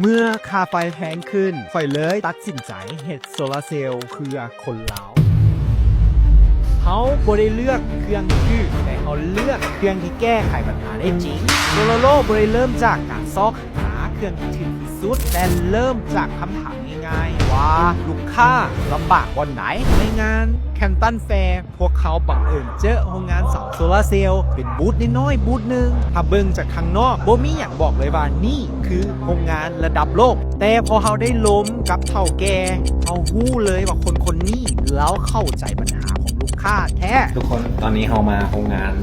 เมื่อค่าไฟแพงขึ้นข่อยเลยตัดสินใจเฮ็ดโซลาร์เซลล์เพื่อคนลาวเขาบ่ได้เลือกเครื่องชื่อแต่เขาเลือกเครื่องที่แก้ไขปัญหาได้จริงโซลาโลบ่ได้เริ่มจากการซอกหาเครื่องที่ถึงที่สุดแต่เริ่มจากคำถามง่ายๆว่าลูกค้าลำบากวันไหนในงานแคนตันแฟร์พวกเขาบังเอิญเจอโรงงานเสาโซลาร์เซลล์เป็นบูธน้อยๆบูธหนึ่งถ้าเบิ่งจากข้างนอกบ่มีอย่างบอกเลยว่านี่คือโรงงานระดับโลกแต่พอเขาได้ล้มกับเฒ่าแก่เขาฮู้เลยว่าคนนี้แล้วเข้าใจปัญหาของลูกค้าแท้ ทุกคนตอนนี้เรามาโรงงาน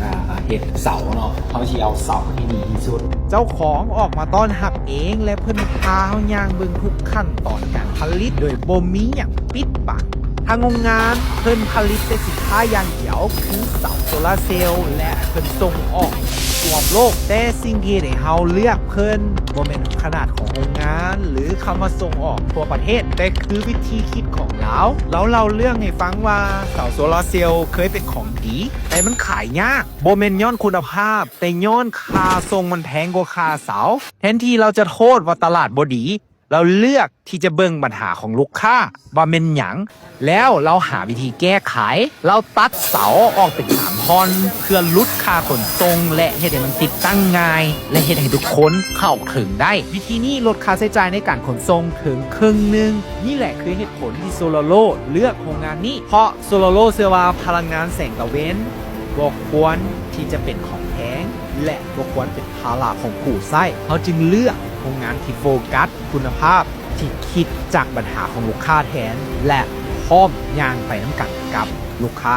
เห็ดเสาเนาะเขาที่เอาเสาที่ดีที่สุด เจ้าของออกมาต้อนรับเองและเพิ่นพาเฮาย่างเบิ่งทุกขั้นตอนการผลิตโดยบ่มีหยังปิดบังทางโรงงานเพิ่นผลิตแต่สินค้าอย่างเดียวคือเสาโซลาร์เซลล์และเพิ่นส่งออกทั่วโลกแต่สิ่งที่ได้เฮาเลือกเพิ่นบ่แม่นขนาดของโรงงานหรือคำว่าส่งออกทั่วประเทศแต่คือวิธีคิดของเราเล่าเรื่องให้ฟังว่าเสาโซลาร์เซลล์เคยเป็นของดีแต่มันขายยากบ่แม่นย้อนคุณภาพแต่ย้อนค่าส่งมันแพงกว่าค่าเสาแทนที่เราจะโทษว่าตลาดบ่ดีเราเลือกที่จะเบิ่งปัญหาของลูกค้าว่าเป็นหยังแล้วเราหาวิธีแก้ไขเราตัดเสาออกเป็น3ท่อนเพื่อลดค่าขนส่งและเฮ็ดให้มันติดตั้งง่ายและเฮ็ดให้ทุกคนเข้าถึงได้วิธีนี้ลดค่าใช้จ่ายในการขนส่งถึงครึ่งนึงนี่แหละคือเหตุผลที่โซลาโลเลือกโรงงานนี้เพราะโซลาโลเชื่อว่าพลังงานแสงตะเวนบ่ควรที่จะเป็นของแพงและบ่ควรเป็นภาระของผู้ใช้เขาจึงเลือกโรงงานที่โฟกัสคุณภาพที่คิดจากปัญหาของลูกค้าแทนและพร้อมย่างไปน้ำกันกับลูกค้า